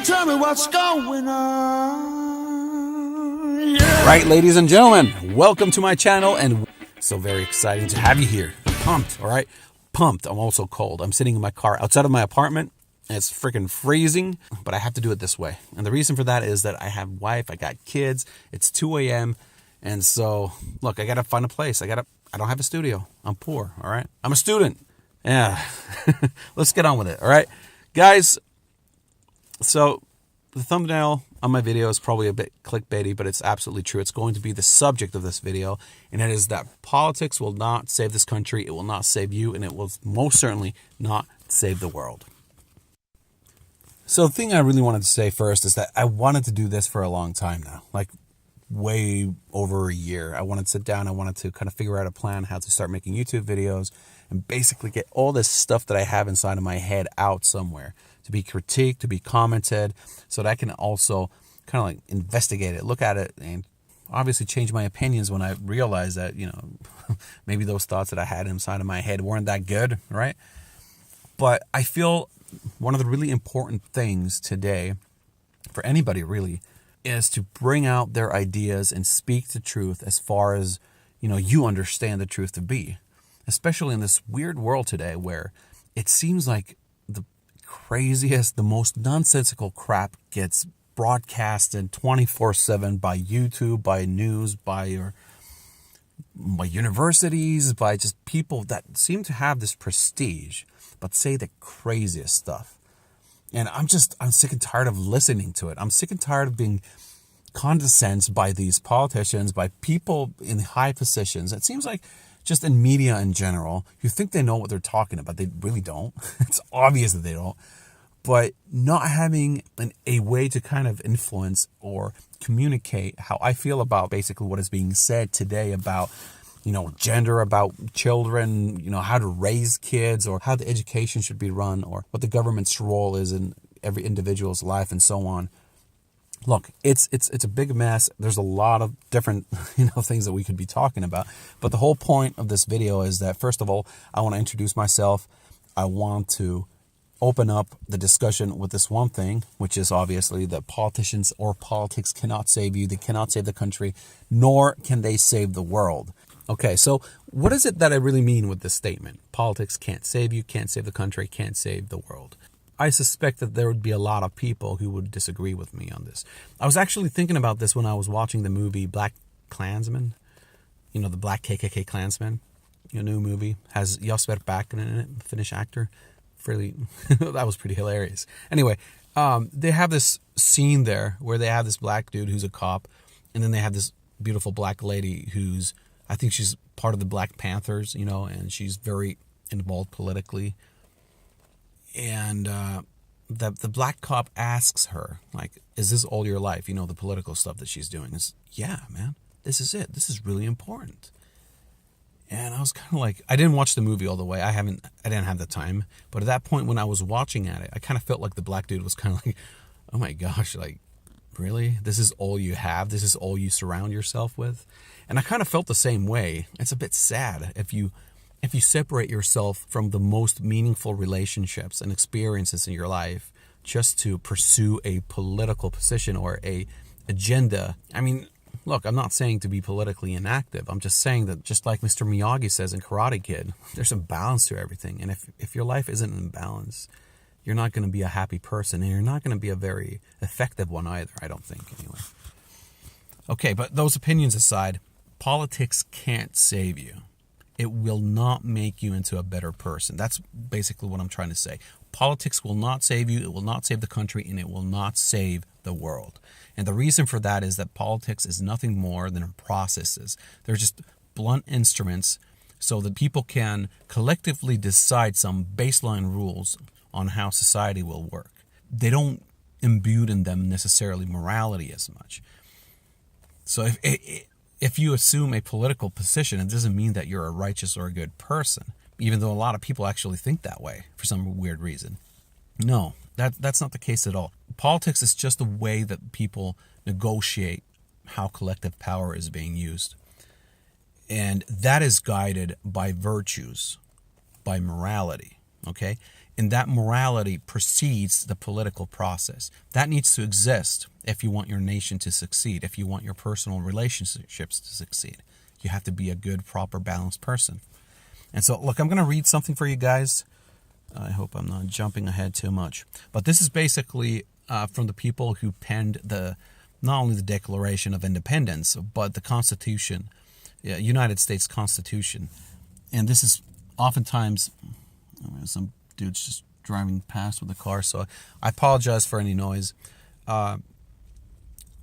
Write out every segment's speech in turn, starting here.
tell me what's going on? Yeah. Right, ladies and gentlemen, welcome to my channel, and so very exciting to have you here. I'm pumped, all right? Pumped. I'm also cold. I'm sitting in my car outside of my apartment, and it's freaking freezing, but I have to do it this way. And the reason for that is that I have a wife, I got kids, it's 2 a.m., and so, look, I got to find a place. I don't have a studio. I'm poor, all right? I'm a student. Yeah. Let's get on with it, all right? Guys, so the thumbnail on my video is probably a bit clickbaity, but it's absolutely true. It's going to be the subject of this video, and it is that politics will not save this country, it will not save you, and it will most certainly not save the world. So the thing I really wanted to say first is that I wanted to do this for a long time now, like way over a year. I wanted to sit down, I wanted to kind of figure out a plan how to start making YouTube videos and basically get all this stuff that I have inside of my head out somewhere to be critiqued, to be commented, so that I can also kind of like investigate it, look at it, and obviously change my opinions when I realize that, you know, maybe those thoughts that I had inside of my head weren't that good, right? But I feel one of the really important things today for anybody really is to bring out their ideas and speak the truth as far as, you know, you understand the truth to be. Especially in this weird world today where it seems like the craziest, the most nonsensical crap gets broadcasted 24/7 by YouTube, by news, by universities, by just people that seem to have this prestige, but say the craziest stuff. And I'm sick and tired of listening to it. I'm sick and tired of being condescended by these politicians, by people in high positions. It seems like just in media in general, you think they know what they're talking about. They really don't. It's obvious that they don't. But not having a way to kind of influence or communicate how I feel about basically what is being said today about, you know, gender, about children, you know, how to raise kids, or how the education should be run, or what the government's role is in every individual's life, and so on. Look, it's a big mess. There's a lot of different, things that we could be talking about. But the whole point of this video is that, first of all, I want to introduce myself. I want to open up the discussion with this one thing, which is obviously that politicians or politics cannot save you. They cannot save the country, nor can they save the world. Okay, so what is it that I really mean with this statement? Politics can't save you, can't save the country, can't save the world. I suspect that there would be a lot of people who would disagree with me on this. I was actually thinking about this when I was watching the movie Black Klansman. You know, the Black KKK Klansman. New movie. Has Jasper Bakken in it, Finnish actor. Really, that was pretty hilarious. Anyway, they have this scene there where they have this black dude who's a cop, and then they have this beautiful black lady who's, I think she's part of the Black Panthers, and she's very involved politically. And the black cop asks her, like, is this all your life? The political stuff that she's doing. Is, yeah, man, this is it. This is really important. And I was kind of like, I didn't watch the movie all the way. I didn't have the time. But at that point when I was watching at it, I kind of felt like the black dude was kind of like, oh my gosh, like, really? This is all you have? This is all you surround yourself with? And I kind of felt the same way. It's a bit sad if you separate yourself from the most meaningful relationships and experiences in your life just to pursue a political position or a agenda. I mean, look, I'm not saying to be politically inactive. I'm just saying that, just like Mr. Miyagi says in Karate Kid, there's a balance to everything. And if your life isn't in balance, you're not going to be a happy person, and you're not going to be a very effective one either, I don't think, anyway. Okay, but those opinions aside, politics can't save you. It will not make you into a better person. That's basically what I'm trying to say. Politics will not save you, it will not save the country, and it will not save the world. And the reason for that is that politics is nothing more than processes. They're just blunt instruments so that people can collectively decide some baseline rules on how society will work. They don't imbue in them necessarily morality as much. So if you assume a political position, it doesn't mean that you're a righteous or a good person, even though a lot of people actually think that way for some weird reason. No, that's not the case at all. Politics is just a way that people negotiate how collective power is being used. And that is guided by virtues, by morality, okay? And that morality precedes the political process. That needs to exist if you want your nation to succeed, if you want your personal relationships to succeed. You have to be a good, proper, balanced person. And so, look, I'm going to read something for you guys. I hope I'm not jumping ahead too much. But this is basically from the people who penned not only the Declaration of Independence, but the Constitution, United States Constitution. And this is oftentimes, some dude's just driving past with a car, so I apologize for any noise.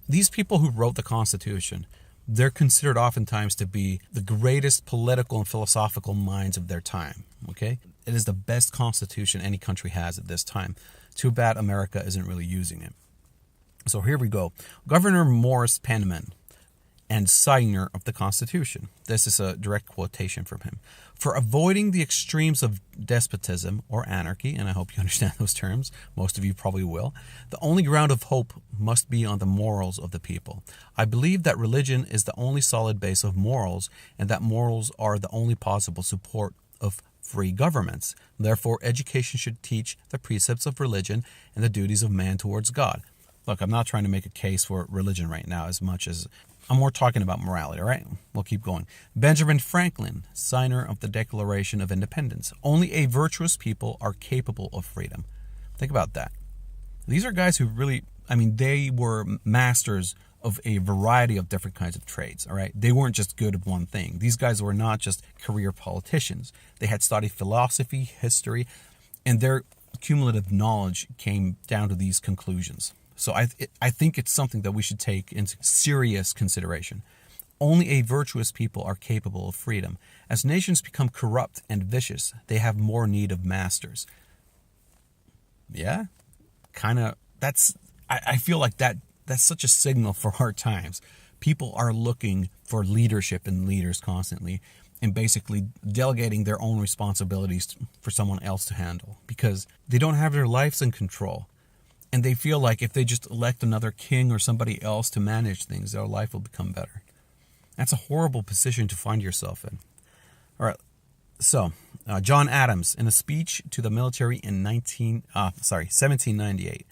These people who wrote the Constitution, they're considered oftentimes to be the greatest political and philosophical minds of their time, okay? It is the best constitution any country has at this time. Too bad America isn't really using it. So here we go. Governor Morris Penman and signer of the Constitution. This is a direct quotation from him. For avoiding the extremes of despotism or anarchy, and I hope you understand those terms, most of you probably will, the only ground of hope must be on the morals of the people. I believe that religion is the only solid base of morals, and that morals are the only possible support of free governments. Therefore, education should teach the precepts of religion and the duties of man towards God. Look, I'm not trying to make a case for religion right now as much as I'm more talking about morality, all right? We'll keep going. Benjamin Franklin, signer of the Declaration of Independence. Only a virtuous people are capable of freedom. Think about that. These are guys who really, they were masters of a variety of different kinds of trades, all right? They weren't just good at one thing. These guys were not just career politicians. They had studied philosophy, history, and their cumulative knowledge came down to these conclusions. So I think it's something that we should take into serious consideration. Only a virtuous people are capable of freedom. As nations become corrupt and vicious, they have more need of masters. Yeah, I feel like that's such a signal for our times. People are looking for leadership and leaders constantly, and basically delegating their own responsibilities for someone else to handle because they don't have their lives in control. And they feel like if they just elect another king or somebody else to manage things, their life will become better. That's a horrible position to find yourself in. All right. So, John Adams, in a speech to the military in 1798,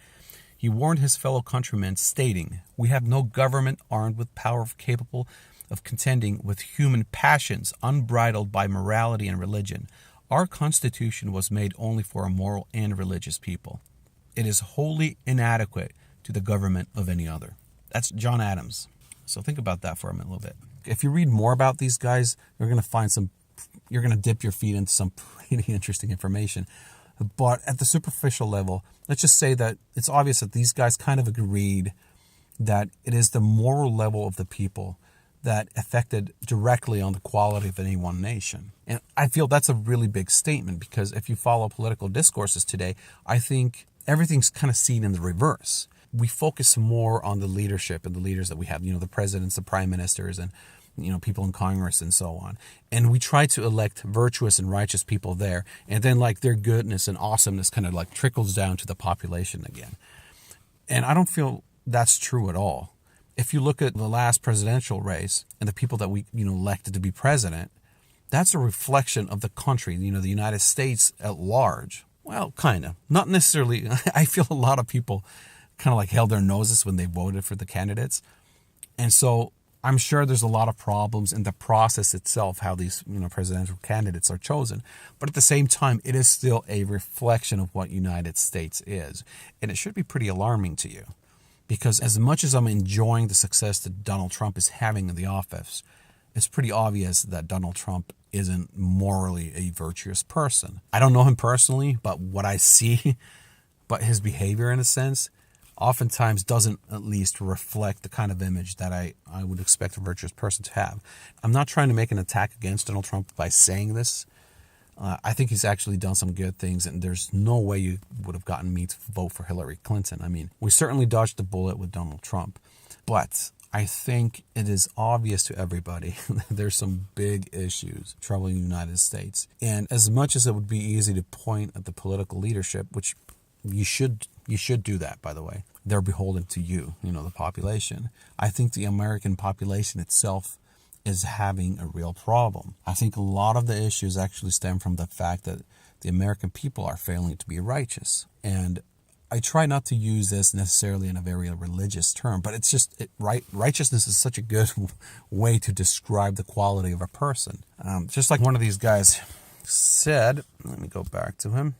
he warned his fellow countrymen, stating, "We have no government armed with power capable of contending with human passions unbridled by morality and religion. Our Constitution was made only for a moral and religious people. It is wholly inadequate to the government of any other." That's John Adams. So think about that for a little bit. If you read more about these guys, you're going to dip your feet into some pretty interesting information. But at the superficial level, let's just say that it's obvious that these guys kind of agreed that it is the moral level of the people that affected directly on the quality of any one nation. And I feel that's a really big statement because if you follow political discourses today, I think everything's kind of seen in the reverse. We focus more on the leadership and the leaders that we have, the presidents, the prime ministers, and people in Congress and so on. And we try to elect virtuous and righteous people there. And then their goodness and awesomeness kind of trickles down to the population again. And I don't feel that's true at all. If you look at the last presidential race and the people that we, elected to be president, that's a reflection of the country, the United States at large. Well, kind of. Not necessarily. I feel a lot of people kind of held their noses when they voted for the candidates. And so I'm sure there's a lot of problems in the process itself, how these presidential candidates are chosen. But at the same time, it is still a reflection of what United States is. And it should be pretty alarming to you. Because as much as I'm enjoying the success that Donald Trump is having in the office, it's pretty obvious that Donald Trump isn't morally a virtuous person. I don't know him personally, but what I see, but his behavior in a sense, oftentimes doesn't at least reflect the kind of image that I would expect a virtuous person to have. I'm not trying to make an attack against Donald Trump by saying this. I think he's actually done some good things, and there's no way you would have gotten me to vote for Hillary Clinton. We certainly dodged the bullet with Donald Trump, but I think it is obvious to everybody that there's some big issues troubling the United States. And as much as it would be easy to point at the political leadership, which you should do that, by the way, they're beholden to you, the population. I think the American population itself is having a real problem. I think a lot of the issues actually stem from the fact that the American people are failing to be righteous. And I try not to use this necessarily in a very religious term, but it's just righteousness is such a good way to describe the quality of a person. Just like one of these guys said, let me go back to him.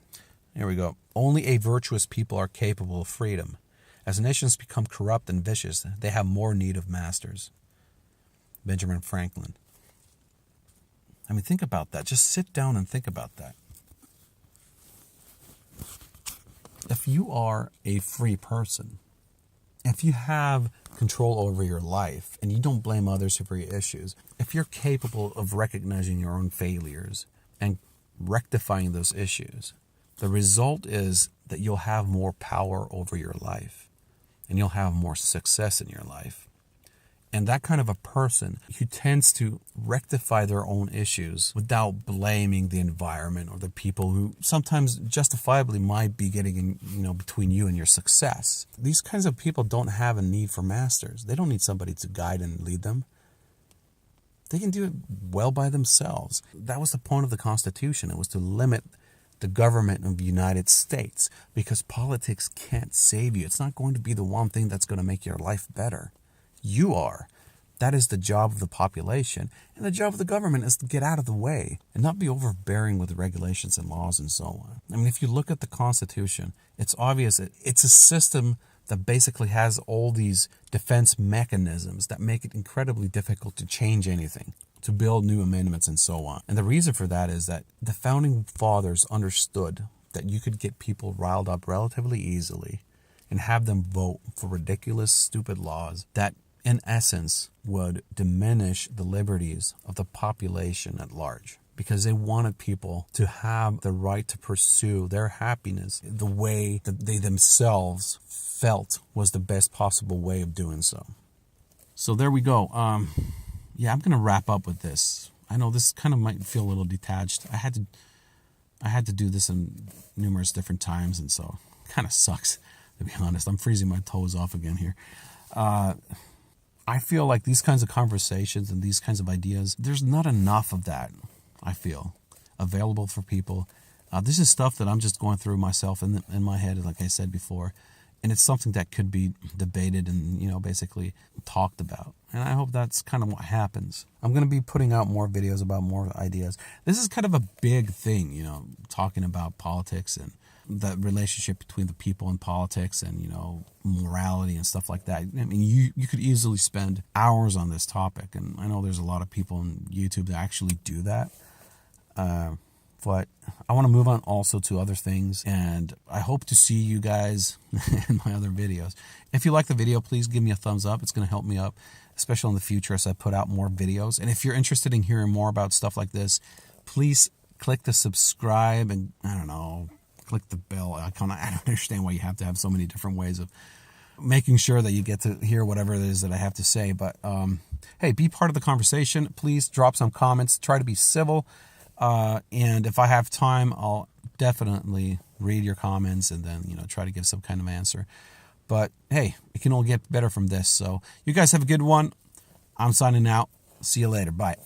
Here we go. Only a virtuous people are capable of freedom. As nations become corrupt and vicious, they have more need of masters. Benjamin Franklin. I mean, think about that. Just sit down and think about that. If you are a free person, if you have control over your life and you don't blame others for your issues, if you're capable of recognizing your own failures and rectifying those issues, the result is that you'll have more power over your life and you'll have more success in your life. And that kind of a person who tends to rectify their own issues without blaming the environment or the people who sometimes justifiably might be getting in, between you and your success. These kinds of people don't have a need for masters. They don't need somebody to guide and lead them. They can do it well by themselves. That was the point of the Constitution. It was to limit the government of the United States, because politics can't save you. It's not going to be the one thing that's going to make your life better. You are. That is the job of the population. And the job of the government is to get out of the way and not be overbearing with regulations and laws and so on. I mean, if you look at the Constitution, it's obvious that it's a system that basically has all these defense mechanisms that make it incredibly difficult to change anything, to build new amendments and so on. And the reason for that is that the founding fathers understood that you could get people riled up relatively easily and have them vote for ridiculous, stupid laws that in essence would diminish the liberties of the population at large, because they wanted people to have the right to pursue their happiness the way that they themselves felt was the best possible way of doing so. So there we go. I'm going to wrap up with this. I know this kind of might feel a little detached. I had to do this in numerous different times, and so it kind of sucks, to be honest. I'm freezing my toes off again here. I feel like these kinds of conversations and these kinds of ideas, there's not enough of that, I feel, available for people. This is stuff that I'm just going through myself in my head, like I said before. And it's something that could be debated and, basically talked about. And I hope that's kind of what happens. I'm going to be putting out more videos about more ideas. This is kind of a big thing, talking about politics and the relationship between the people and politics and, morality and stuff like that. I mean, you could easily spend hours on this topic. And I know there's a lot of people on YouTube that actually do that. But I want to move on also to other things, and I hope to see you guys in my other videos. If you like the video, please give me a thumbs up. It's going to help me up, especially in the future as I put out more videos. And if you're interested in hearing more about stuff like this, please click the subscribe and, click the bell icon. I don't understand why you have to have so many different ways of making sure that you get to hear whatever it is that I have to say. But, hey, be part of the conversation. Please drop some comments. Try to be civil. And if I have time, I'll definitely read your comments and then, try to give some kind of answer. But hey, it can all get better from this. So you guys have a good one. I'm signing out. See you later. Bye.